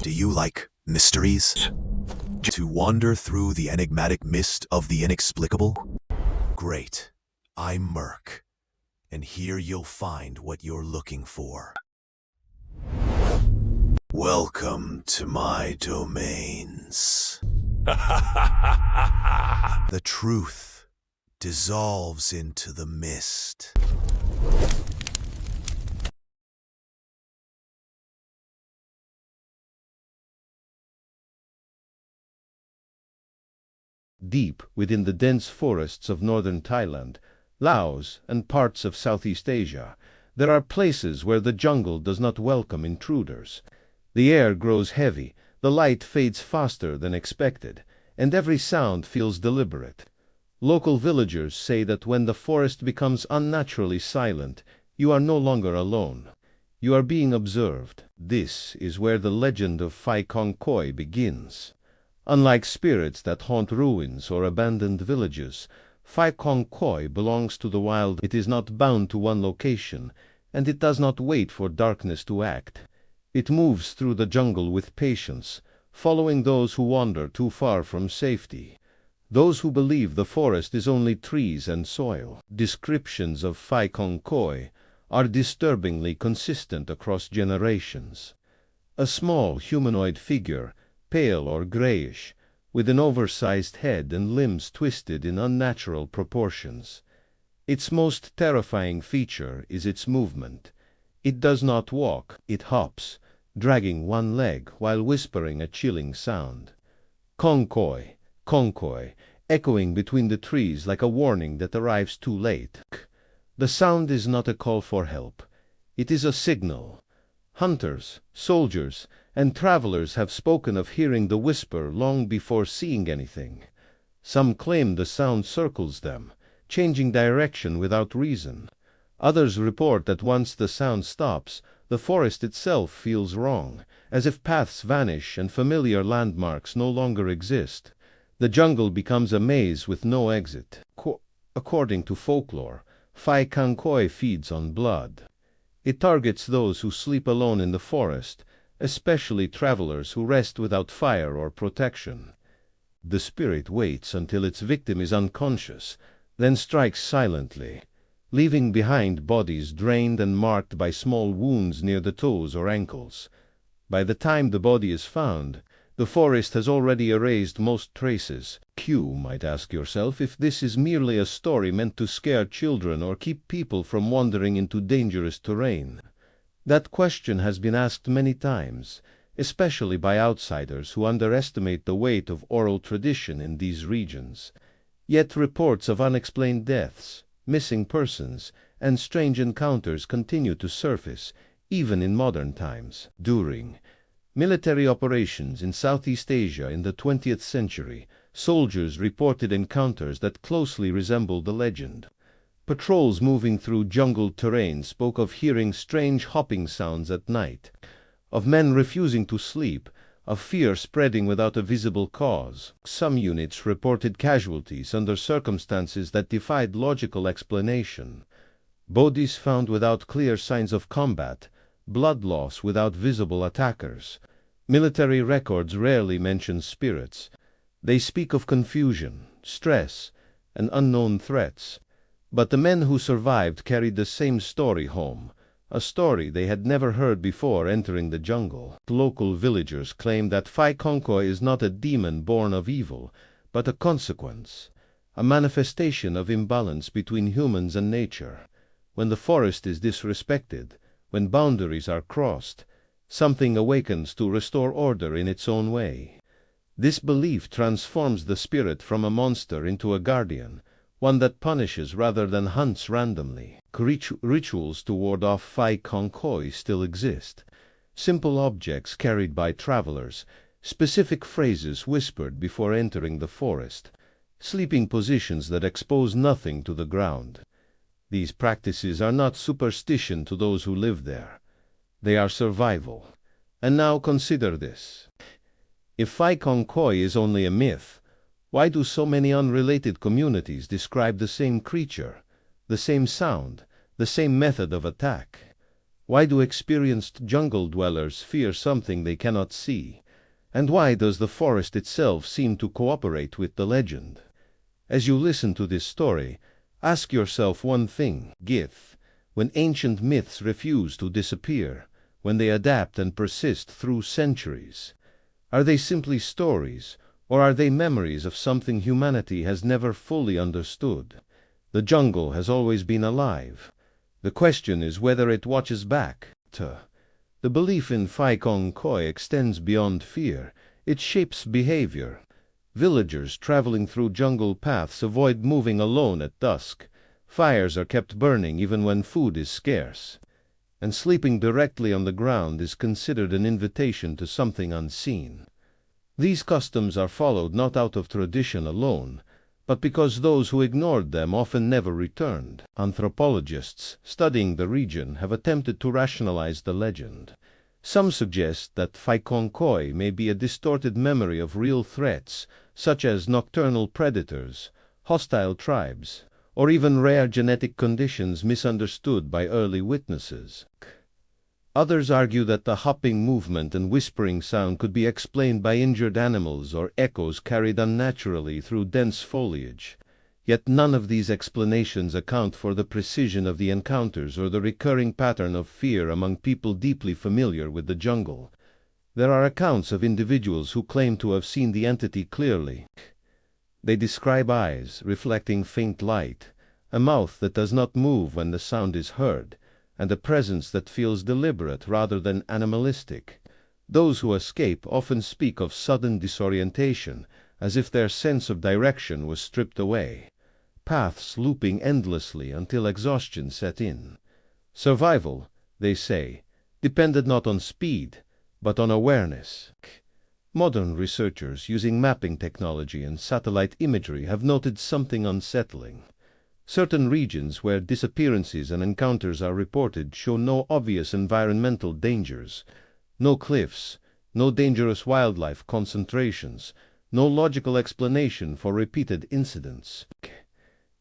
Do you like mysteries? To wander through the enigmatic mist of the inexplicable? Great. I'm Merc, and here you'll find what you're looking for. Welcome to my domains. The truth dissolves into the mist. Deep within the dense forests of northern Thailand, Laos, and parts of Southeast Asia, there are places where the jungle does not welcome intruders. The air grows heavy, the light fades faster than expected, and every sound feels deliberate. Local villagers say that when the forest becomes unnaturally silent, you are no longer alone. You are being observed. This is where the legend of Phi Kong Koi begins. Unlike spirits that haunt ruins or abandoned villages, Phi Kong Koi belongs to the wild. It is not bound to one location, and it does not wait for darkness to act. It moves through the jungle with patience, following those who wander too far from safety. Those who believe the forest is only trees and soil. Descriptions of Phi Kong Koi are disturbingly consistent across generations. A small humanoid figure, pale or grayish, with an oversized head and limbs twisted in unnatural proportions. Its most terrifying feature is its movement. It does not walk, it hops, dragging one leg while whispering a chilling sound. Kong Koi, echoing between the trees like a warning that arrives too late. The sound is not a call for help. It is a signal. Hunters, soldiers, and travelers have spoken of hearing the whisper long before seeing anything. Some claim the sound circles them, changing direction without reason. Others report that once the sound stops, the forest itself feels wrong, as if paths vanish and familiar landmarks no longer exist. The jungle becomes a maze with no exit. According to folklore, Phi Kong Koi feeds on blood. It targets those who sleep alone in the forest, especially travelers who rest without fire or protection. The spirit waits until its victim is unconscious, then strikes silently, leaving behind bodies drained and marked by small wounds near the toes or ankles. By the time the body is found, the forest has already erased most traces. You might ask yourself if this is merely a story meant to scare children or keep people from wandering into dangerous terrain. That question has been asked many times, especially by outsiders who underestimate the weight of oral tradition in these regions. Yet reports of unexplained deaths, missing persons, and strange encounters continue to surface, even in modern times. During military operations in Southeast Asia in the 20th century, soldiers reported encounters that closely resembled the legend. Patrols moving through jungle terrain spoke of hearing strange hopping sounds at night, of men refusing to sleep, of fear spreading without a visible cause. Some units reported casualties under circumstances that defied logical explanation. Bodies found without clear signs of combat, blood loss without visible attackers. Military records rarely mention spirits. They speak of confusion, stress, and unknown threats. But the men who survived carried the same story home, a story they had never heard before entering the jungle. Local villagers claim that Phi Kong Koi is not a demon born of evil, but a consequence, a manifestation of imbalance between humans and nature. When the forest is disrespected, when boundaries are crossed, something awakens to restore order in its own way. This belief transforms the spirit from a monster into a guardian, one that punishes rather than hunts randomly. Rituals to ward off Phi Kong Koi still exist. Simple objects carried by travelers, specific phrases whispered before entering the forest, sleeping positions that expose nothing to the ground. These practices are not superstition to those who live there. They are survival. And now consider this. If Phi Kong Koi is only a myth, why do so many unrelated communities describe the same creature, the same sound, the same method of attack? Why do experienced jungle dwellers fear something they cannot see? And why does the forest itself seem to cooperate with the legend? As you listen to this story, ask yourself one thing, Gith. When ancient myths refuse to disappear, when they adapt and persist through centuries, are they simply stories, or are they memories of something humanity has never fully understood? The jungle has always been alive. The question is whether it watches back. The belief in Phi Kong Koi extends beyond fear. It shapes behavior. Villagers traveling through jungle paths avoid moving alone at dusk. Fires are kept burning even when food is scarce. And sleeping directly on the ground is considered an invitation to something unseen. These customs are followed not out of tradition alone, but because those who ignored them often never returned. Anthropologists studying the region have attempted to rationalize the legend. Some suggest that Phi Kong Koi may be a distorted memory of real threats, such as nocturnal predators, hostile tribes, or even rare genetic conditions misunderstood by early witnesses. Others argue that the hopping movement and whispering sound could be explained by injured animals or echoes carried unnaturally through dense foliage. Yet none of these explanations account for the precision of the encounters or the recurring pattern of fear among people deeply familiar with the jungle. There are accounts of individuals who claim to have seen the entity clearly. They describe eyes reflecting faint light, a mouth that does not move when the sound is heard, and a presence that feels deliberate rather than animalistic. Those who escape often speak of sudden disorientation, as if their sense of direction was stripped away. Paths looping endlessly until exhaustion set in. Survival, they say, depended not on speed, but on awareness. Modern researchers using mapping technology and satellite imagery have noted something unsettling. Certain regions where disappearances and encounters are reported show no obvious environmental dangers, no cliffs, no dangerous wildlife concentrations, no logical explanation for repeated incidents.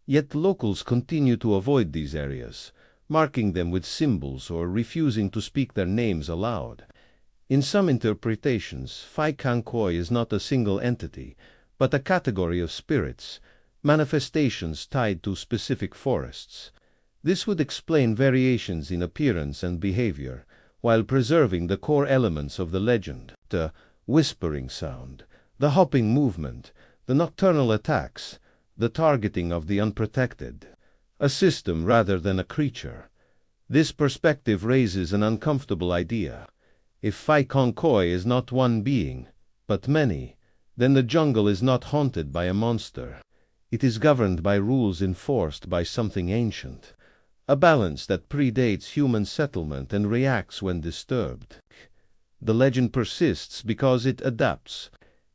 Yet locals continue to avoid these areas, marking them with symbols or refusing to speak their names aloud. In some interpretations, Phi Kong Koi is not a single entity, but a category of spirits, manifestations tied to specific forests. This would explain variations in appearance and behavior, while preserving the core elements of the legend: the whispering sound, the hopping movement, the nocturnal attacks, the targeting of the unprotected. A system rather than a creature. This perspective raises an uncomfortable idea. If Phi Kong Koi is not one being, but many, then the jungle is not haunted by a monster. It is governed by rules enforced by something ancient, a balance that predates human settlement and reacts when disturbed. The legend persists because it adapts.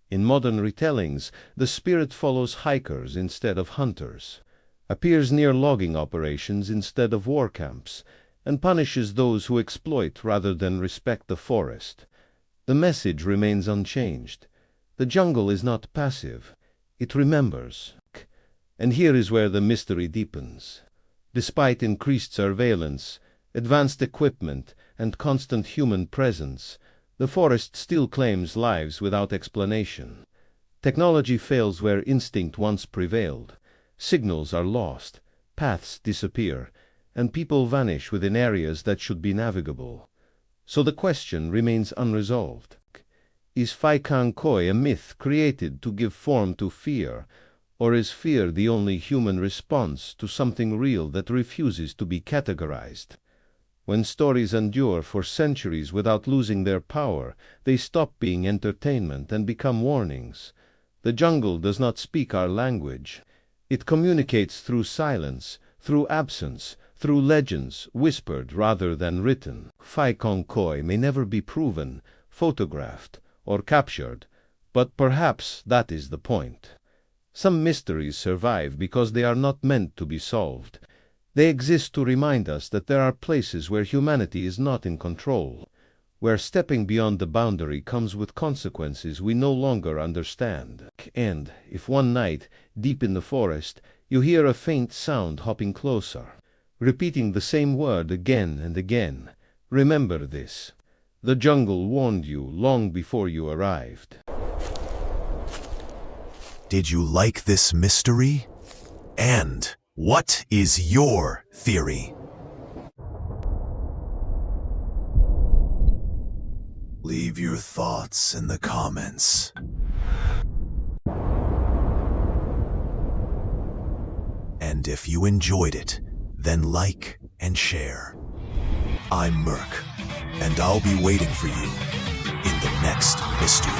In modern retellings, the spirit follows hikers instead of hunters, appears near logging operations instead of war camps, and punishes those who exploit rather than respect the forest. The message remains unchanged. The jungle is not passive. It remembers. And here is where the mystery deepens. Despite increased surveillance, advanced equipment, and constant human presence, the forest still claims lives without explanation. Technology fails where instinct once prevailed. Signals are lost, paths disappear, and people vanish within areas that should be navigable. So the question remains unresolved. Is Phi Kong Koi a myth created to give form to fear, or is fear the only human response to something real that refuses to be categorized? When stories endure for centuries without losing their power, they stop being entertainment and become warnings. The jungle does not speak our language. It communicates through silence, through absence, through legends, whispered rather than written. Phi Kong Koi may never be proven, photographed, or captured, but perhaps that is the point. Some mysteries survive because they are not meant to be solved. They exist to remind us that there are places where humanity is not in control, where stepping beyond the boundary comes with consequences we no longer understand. And if one night, deep in the forest, you hear a faint sound hopping closer, repeating the same word again and again, Remember this. The jungle warned you long before you arrived. Did you like this mystery? And what is your theory? Leave your thoughts in the comments. And if you enjoyed it, then like and share. I'm Merc, and I'll be waiting for you in the next mystery.